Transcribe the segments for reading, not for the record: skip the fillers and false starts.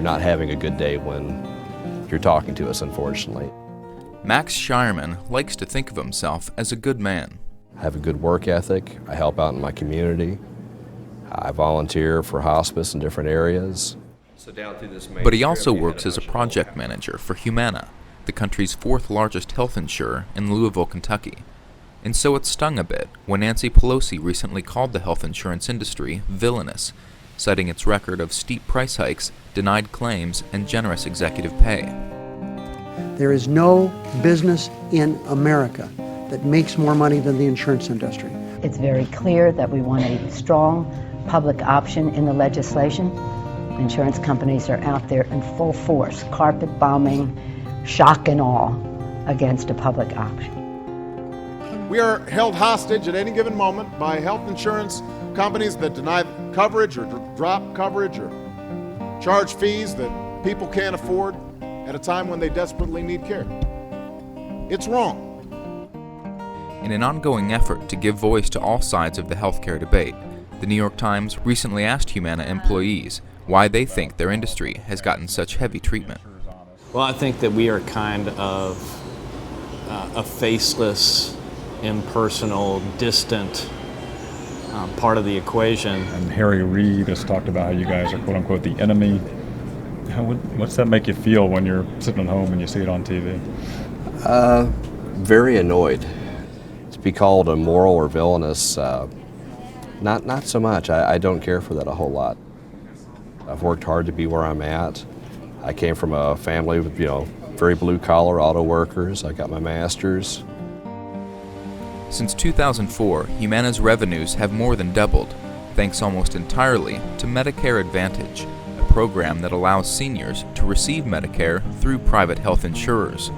you're not having a good day when you're talking to us, unfortunately. Max Shireman likes to think of himself as a good man. I have a good work ethic. I help out in my community. I volunteer for hospice in different areas. But he also works as a project manager for Humana, the country's fourth largest health insurer in Louisville, Kentucky. And so it stung a bit when Nancy Pelosi recently called the health insurance industry villainous, citing its record of steep price hikes, denied claims, and generous executive pay. There is no business in America that makes more money than the insurance industry. It's very clear that we want a strong public option in the legislation. Insurance companies are out there in full force, carpet bombing, shock and awe, against a public option. We are held hostage at any given moment by health insurance companies that deny coverage or drop coverage or charge fees that people can't afford at a time when they desperately need care. It's wrong. In an ongoing effort to give voice to all sides of the healthcare debate, the New York Times recently asked Humana employees why they think their industry has gotten such heavy treatment. Well, I think that we are kind of a faceless, impersonal, distant part of the equation. And Harry Reid has talked about how you guys are quote-unquote the enemy. What's that make you feel when you're sitting at home and you see it on TV? Very annoyed. To be called immoral or villainous, not so much. I don't care for that a whole lot. I've worked hard to be where I'm at. I came from a family with, very blue-collar auto workers. I got my master's. Since 2004, Humana's revenues have more than doubled, thanks almost entirely to Medicare Advantage, a program that allows seniors to receive Medicare through private health insurers.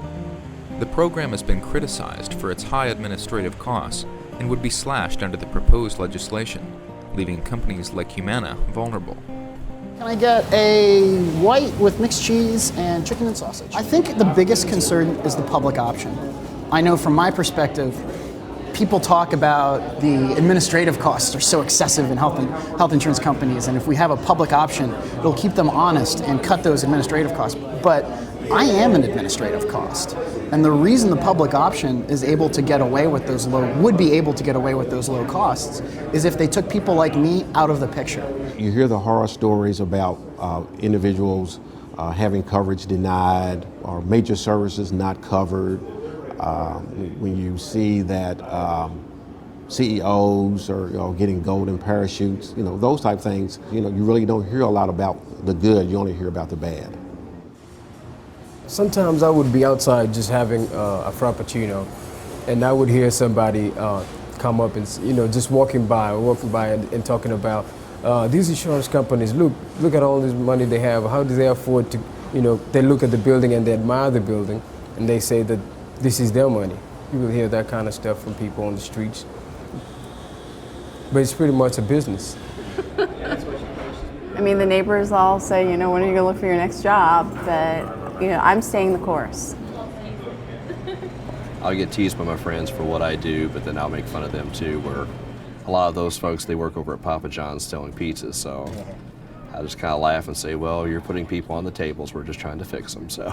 The program has been criticized for its high administrative costs and would be slashed under the proposed legislation, leaving companies like Humana vulnerable. Can I get a white with mixed cheese and chicken and sausage? I think the biggest concern is the public option. I know from my perspective, people talk about the administrative costs are so excessive in health insurance companies, and if we have a public option, it'll keep them honest and cut those administrative costs. But I am an administrative cost, and the reason the public option is able to get away with those would be able to get away with those low costs is if they took people like me out of the picture. You hear the horror stories about individuals having coverage denied or major services not covered. When you see that CEOs are getting golden parachutes, those type of things, you really don't hear a lot about the good, you only hear about the bad. Sometimes I would be outside just having a Frappuccino, and I would hear somebody come up and, just walking by and talking about these insurance companies, look at all this money they have, how do they afford to, they look at the building and they admire the building, and they say that this is their money. You will hear that kind of stuff from people on the streets. But it's pretty much a business. I mean, the neighbors all say, when are you going to look for your next job? But, I'm staying the course. I'll get teased by my friends for what I do, but then I'll make fun of them too, where a lot of those folks, they work over at Papa John's selling pizzas, so I just kind of laugh and say, well, you're putting people on the tables, we're just trying to fix them, so.